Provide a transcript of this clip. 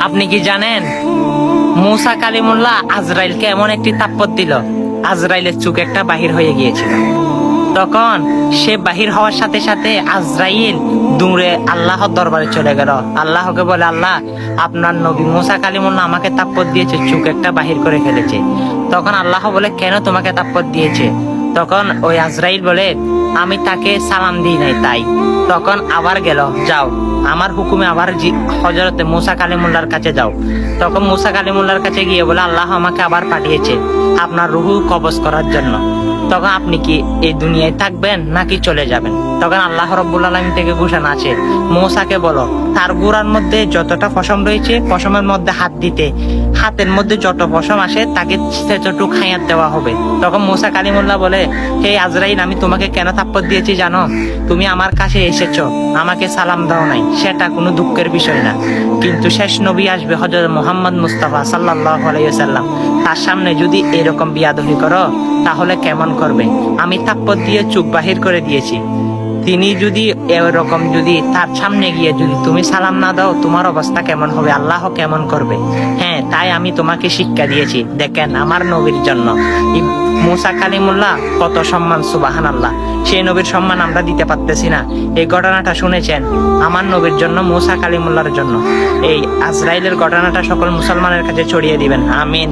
আপনি কি জানেন মুসা কালিমুল্লাহ আজরাইলকে এমন একটি থাপ্পড় দিল, আজরাইলের চোখ একটা বাহির হয়ে গিয়েছিল। তখন সে বাহির হওয়ার সাথে সাথে আজরাইল দূরে আল্লাহর দরবারে চলে গেল। আল্লাহকে বলে, আল্লাহ, আপনার নবী মুসা কালিমুল্লাহ আমাকে থাপ্পড় দিয়েছে, চোখ একটা বাহির করে ফেলেছে। তখন আল্লাহ বলে, কেন তোমাকে থাপ্পড় দিয়েছে? তখন ওই আজরাইল বলে, আমি তাকে সালাম দিই নাই তাই। তখন আবার গেল, যাও আমার হুকুমে আবার হযরতে মুসা কালিমুল্লাহর কাছে যাও। তখন মুসা কালিমুল্লাহর কাছে গিয়ে বলে, আল্লাহ আমাকে আবার পাঠিয়েছে আপনার রুহু কবজ করার জন্য। তখন আপনি কি এই দুনিয়ায় থাকবেন নাকি চলে যাবেন? তখন আল্লাহ রাব্বুল আলামিন থেকে ঘোষণা আছে, মুসাকে বলো তার গোড়ার মধ্যে যতটা পশম রয়েছে পশমের মধ্যে হাত দিতে, হাতের মধ্যে যত পশম আসে তাকে সেতটুক হায়াত দেওয়া হবে। তখন মুসা কালিমুল্লাহ বলে, হে আজরাইল, আমি তোমাকে কেন থাপ্পড় দিয়েছি জানো? তুমি আমার কাছে এসেছো, আমাকে সালাম দাও নাই, সেটা কোনো দুঃখের বিষয় না। কিন্তু শেষ নবী আসবে হযরত মুহাম্মদ মুস্তাফা সাল্লাল্লাহু আলাইহি ওয়াসাল্লাম, তার সামনে যদি এরকম বিয়াদবি করো তাহলে কেমন করবে? আমি থাপ্পড় দিয়ে চোখ বাহির করে দিয়েছি, তিনি যদি এরকম যদি তার সামনে গিয়ে যদি তুমি সালাম না দাও তোমার অবস্থা কেমন হবে? আল্লাহ কেমন করবে? হ্যাঁ, তাই আমি তোমাকে শিক্ষা দিয়েছি। দেখেন আমার নবীর জন্য মুসা কালিমুল্লাহ কত সম্মান, সুবহানাল্লাহ। সেই নবীর সম্মান আমরা দিতে পারতেছি না। এই ঘটনাটা শুনেছেন আমার নবীর জন্য, মুসা কালিমুল্লাহর জন্য। এই আজরাইলের ঘটনাটা সকল মুসলমানের কাছে ছড়িয়ে দিবেন, আমিন।